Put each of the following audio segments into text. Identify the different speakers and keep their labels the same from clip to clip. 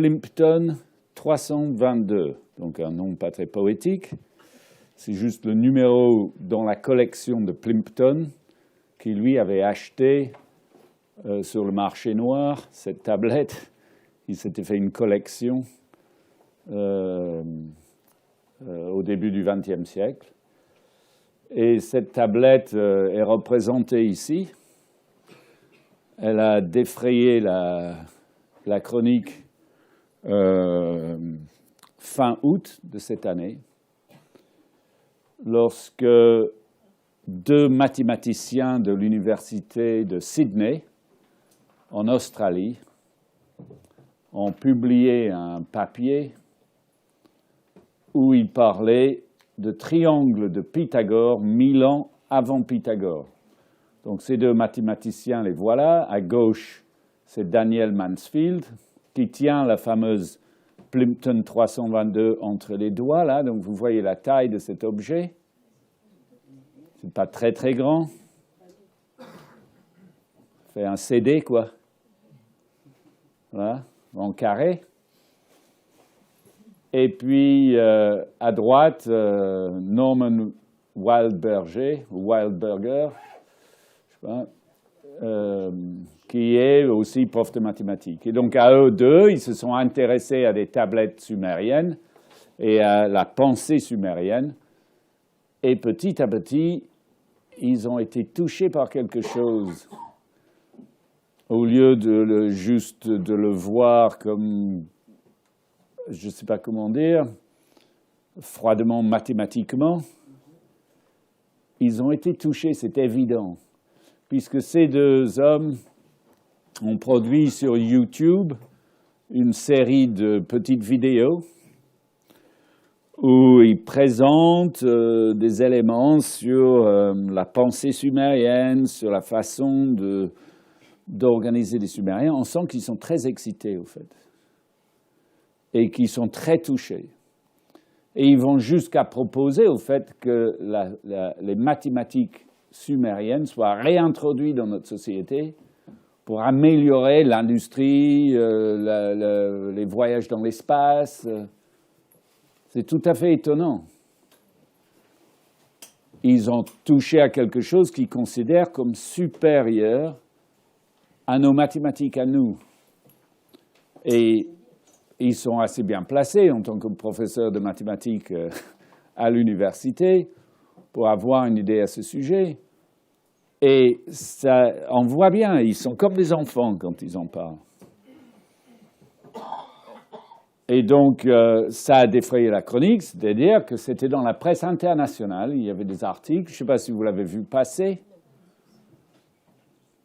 Speaker 1: Plimpton 322, donc un nom pas très poétique. C'est juste le numéro dans la collection de Plimpton qui, lui, avait acheté sur le marché noir cette tablette. Il s'était fait une collection au début du XXe siècle. Et cette tablette est représentée ici. Elle a défrayé la chronique fin août de cette année, lorsque deux mathématiciens de l'université de Sydney, en Australie, ont publié un papier où ils parlaient de triangle de Pythagore 1000 ans avant Pythagore. Donc ces deux mathématiciens, les voilà. À gauche, c'est Daniel Mansfield, qui tient la fameuse Plimpton 322 entre les doigts, là. Donc vous voyez la taille de cet objet. C'est pas très, très grand. C'est un CD, quoi. Voilà, en carré. Et puis, à droite, Norman Wildberger, je sais pas, qui est aussi prof de mathématiques. Et donc, à eux deux, ils se sont intéressés à des tablettes sumériennes et à la pensée sumérienne. Et petit à petit, ils ont été touchés par quelque chose. Au lieu de juste de le voir comme, je ne sais pas comment dire, froidement mathématiquement, ils ont été touchés, c'est évident, puisque ces deux hommes ont produit sur YouTube une série de petites vidéos où ils présentent des éléments sur la pensée sumérienne, sur la façon d'organiser les Sumériens. On sent qu'ils sont très excités, au fait, et qu'ils sont très touchés. Et ils vont jusqu'à proposer, au fait, que les mathématiques sumériennes soient réintroduites dans notre société pour améliorer l'industrie, les voyages dans l'espace. C'est tout à fait étonnant. Ils ont touché à quelque chose qu'ils considèrent comme supérieur à nos mathématiques à nous. Et ils sont assez bien placés en tant que professeurs de mathématiques à l'université pour avoir une idée à ce sujet. Et ça, on voit bien, ils sont comme des enfants quand ils en parlent. Et donc, ça a défrayé la chronique, c'est-à-dire que c'était dans la presse internationale, il y avait des articles, je ne sais pas si vous l'avez vu passer.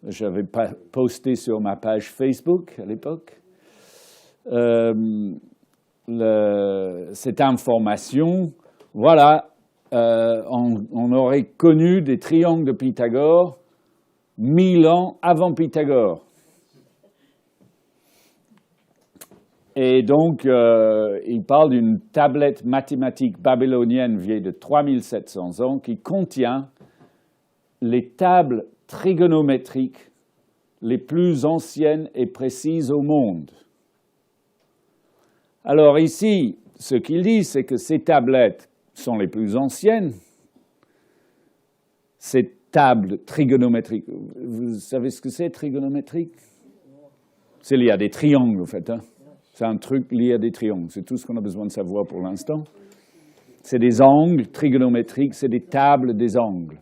Speaker 1: J'avais posté sur ma page Facebook à l'époque cette information. Voilà, on aurait connu des triangles de Pythagore 1000 ans avant Pythagore. Et donc, il parle d'une tablette mathématique babylonienne vieille de 3700 ans qui contient les tables trigonométriques les plus anciennes et précises au monde. Alors ici, ce qu'il dit, c'est que ces tablettes sont les plus anciennes. Ces tables trigonométriques, vous savez ce que c'est, trigonométrique? C'est lié à des triangles, en fait. Hein? C'est un truc lié à des triangles. C'est tout ce qu'on a besoin de savoir pour l'instant. C'est des angles trigonométriques, c'est des tables des angles.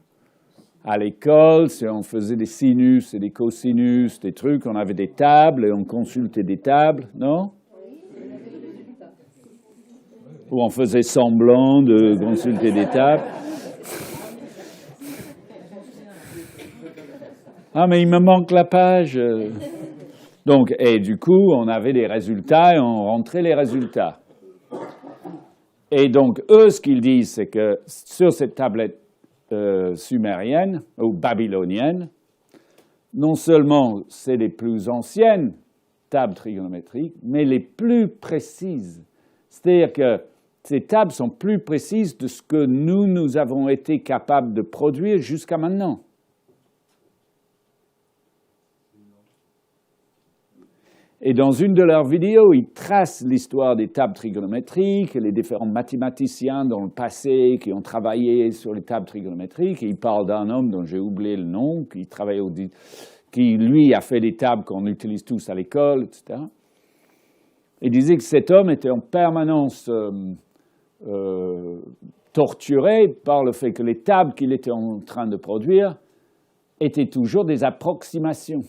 Speaker 1: À l'école, on faisait des sinus et des cosinus, des trucs, on avait des tables et on consultait des tables, non? Ou on faisait semblant de consulter des tables. Ah, mais il me manque la page. Donc, et du coup, on avait des résultats et on rentrait les résultats. Et donc, eux, ce qu'ils disent, c'est que sur cette tablette sumérienne ou babylonienne, non seulement c'est les plus anciennes tables trigonométriques, mais les plus précises. C'est-à-dire que ces tables sont plus précises de ce que nous avons été capables de produire jusqu'à maintenant. Et dans une de leurs vidéos, ils tracent l'histoire des tables trigonométriques, les différents mathématiciens dans le passé qui ont travaillé sur les tables trigonométriques. Et ils parlent d'un homme dont j'ai oublié le nom, qui lui a fait des tables qu'on utilise tous à l'école, etc. Il disait que cet homme était en permanence torturé par le fait que les tables qu'il était en train de produire étaient toujours des approximations.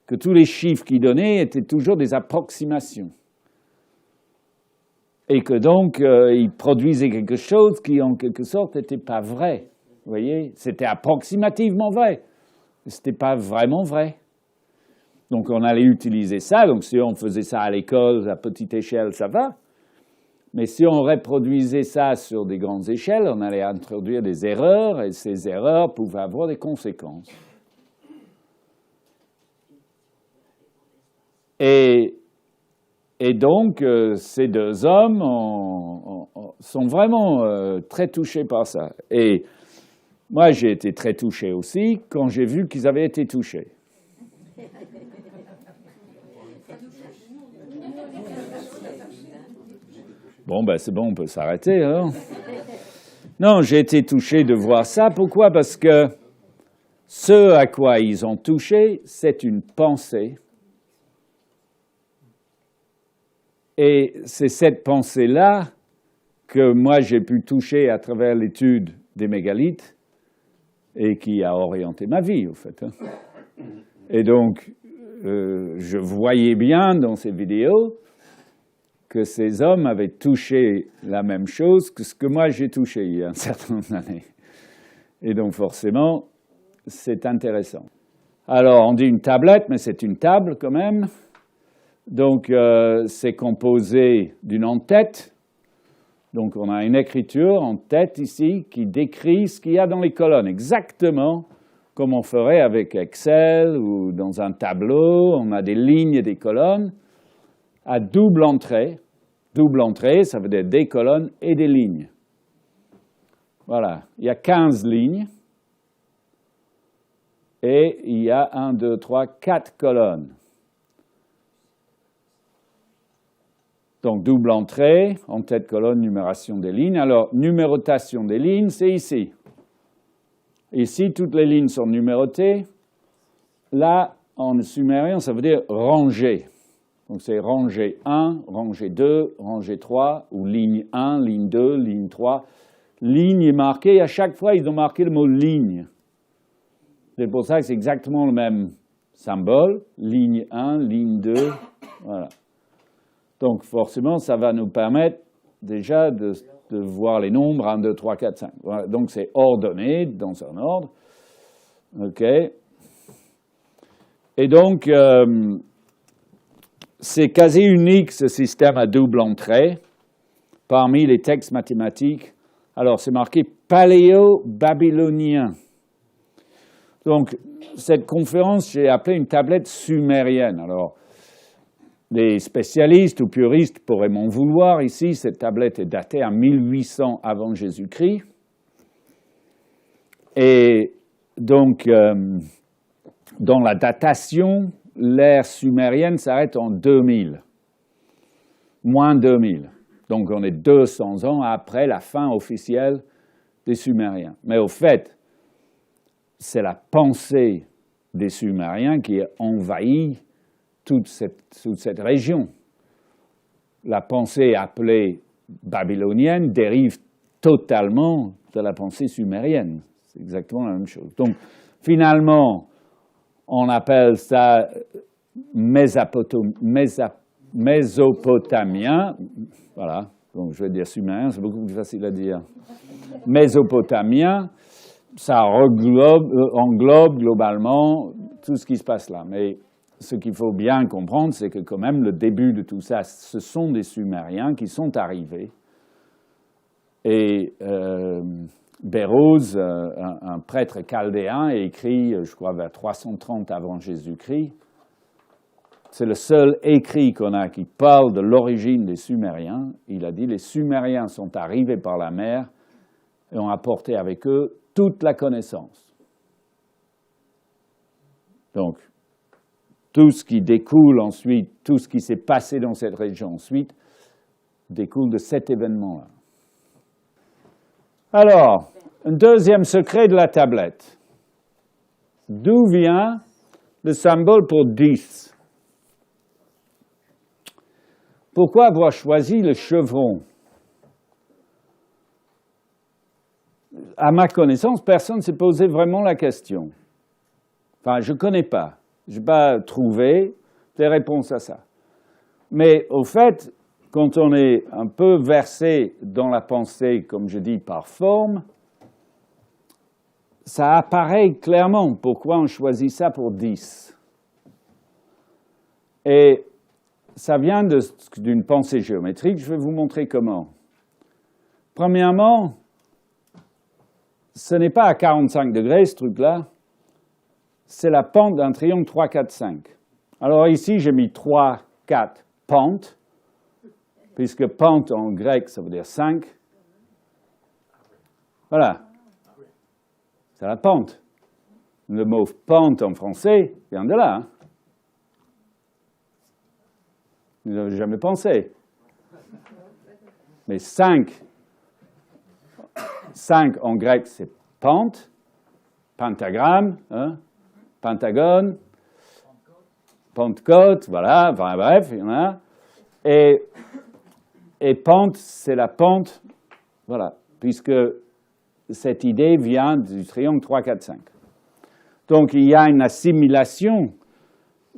Speaker 1: Que tous les chiffres qu'il donnait étaient toujours des approximations. Et que donc, il produisait quelque chose qui, en quelque sorte, n'était pas vrai. Vous voyez? C'était approximativement vrai. Ce n'était pas vraiment vrai. Donc, on allait utiliser ça. Donc, si on faisait ça à l'école, à petite échelle, ça va. Mais si on reproduisait ça sur des grandes échelles, on allait introduire des erreurs, et ces erreurs pouvaient avoir des conséquences. Et donc, ces deux hommes sont vraiment très touchés par ça. Et moi, j'ai été très touché aussi quand j'ai vu qu'ils avaient été touchés. Bon, ben c'est bon, on peut s'arrêter, hein. Non, j'ai été touché de voir ça. Pourquoi? Parce que ce à quoi ils ont touché, c'est une pensée. Et c'est cette pensée-là que moi j'ai pu toucher à travers l'étude des mégalithes et qui a orienté ma vie, au fait. Et donc, je voyais bien dans ces vidéos que ces hommes avaient touché la même chose que ce que moi j'ai touché il y a un certain nombre d'années. Et donc forcément, c'est intéressant. Alors, on dit une tablette, mais c'est une table quand même. Donc, c'est composé d'une en-tête. Donc, on a une écriture en tête ici qui décrit ce qu'il y a dans les colonnes, exactement comme on ferait avec Excel ou dans un tableau. On a des lignes et des colonnes à double entrée. Double entrée, ça veut dire des colonnes et des lignes. Voilà, il y a 15 lignes et il y a 1, 2, 3, 4 colonnes. Donc, double entrée, en tête colonne, numération des lignes. Alors, numérotation des lignes, c'est ici. Ici, toutes les lignes sont numérotées. Là, en sumérien, ça veut dire rangée. Donc, c'est rangée 1, rangée 2, rangée 3, ou ligne 1, ligne 2, ligne 3. Ligne est marquée, à chaque fois, ils ont marqué le mot ligne. C'est pour ça que c'est exactement le même symbole. Ligne 1, ligne 2, voilà. Donc, forcément, ça va nous permettre déjà de voir les nombres 1, 2, 3, 4, 5. Voilà. Donc, c'est ordonné dans un ordre. OK. Et donc, c'est quasi unique, ce système à double entrée, parmi les textes mathématiques. Alors, c'est marqué paléo-babylonien. Donc, cette conférence, j'ai appelé une tablette sumérienne. Alors, les spécialistes ou puristes pourraient m'en vouloir. Ici, cette tablette est datée à 1800 avant Jésus-Christ. Et donc, dans la datation, l'ère sumérienne s'arrête en 2000, moins 2000. Donc, on est 200 ans après la fin officielle des Sumériens. Mais au fait, c'est la pensée des Sumériens qui a envahi toute cette région. La pensée appelée babylonienne dérive totalement de la pensée sumérienne. C'est exactement la même chose. Donc, finalement, on appelle ça mésopotamien. Voilà, donc je vais dire sumérien, c'est beaucoup plus facile à dire. Mésopotamien, ça englobe globalement tout ce qui se passe là. Mais ce qu'il faut bien comprendre, c'est que quand même le début de tout ça, ce sont des Sumériens qui sont arrivés. Et Bérouz, un prêtre chaldéen, a écrit, je crois, vers 330 avant Jésus-Christ. C'est le seul écrit qu'on a qui parle de l'origine des Sumériens. Il a dit, les Sumériens sont arrivés par la mer et ont apporté avec eux toute la connaissance. Donc, tout ce qui découle ensuite, tout ce qui s'est passé dans cette région ensuite, découle de cet événement-là. Alors, un deuxième secret de la tablette. D'où vient le symbole pour 10? Pourquoi avoir choisi le chevron? À ma connaissance, personne ne s'est posé vraiment la question. Enfin, je ne connais pas. Je n'ai pas trouvé des réponses à ça. Mais au fait, quand on est un peu versé dans la pensée, comme je dis, par forme, ça apparaît clairement pourquoi on choisit ça pour 10. Et ça vient d'une pensée géométrique. Je vais vous montrer comment. Premièrement, ce n'est pas à 45 degrés, ce truc-là. C'est la pente d'un triangle 3, 4, 5. Alors ici, j'ai mis 3, 4 pentes, puisque pente en grec, ça veut dire 5. Voilà. C'est la pente. Le mot pente en français vient de là. Hein. Vous n'avez jamais pensé. Mais 5 en grec, c'est pente, pentagramme, hein, pentagone, pentecôte, voilà, enfin, bref, il y en a. Et pente, c'est la pente, voilà, puisque cette idée vient du triangle 3, 4, 5. Donc, il y a une assimilation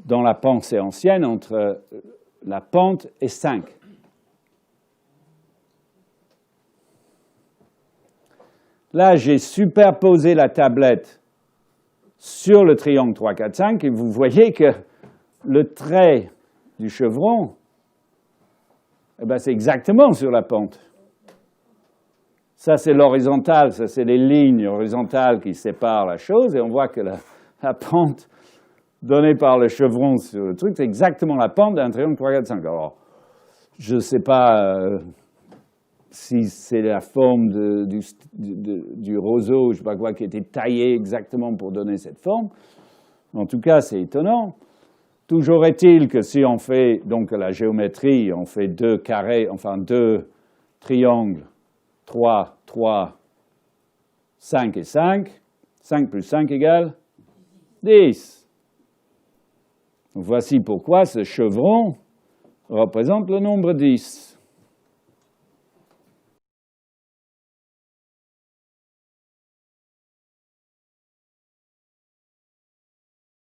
Speaker 1: dans la pensée ancienne entre la pente et 5. Là, j'ai superposé la tablette sur le triangle 3, 4, 5 et vous voyez que le trait du chevron, eh ben, c'est exactement sur la pente. Ça, c'est l'horizontale, ça, c'est les lignes horizontales qui séparent la chose et on voit que la pente donnée par le chevron sur le truc, c'est exactement la pente d'un triangle 3, 4, 5. Alors, je ne sais pas si c'est la forme du roseau, je ne sais pas quoi, qui a été taillé exactement pour donner cette forme. En tout cas, c'est étonnant. Toujours est-il que si on fait donc la géométrie, on fait deux carrés, enfin deux triangles, 3, 3, 5 et 5. 5 plus 5 égale 10. Donc voici pourquoi ce chevron représente le nombre 10.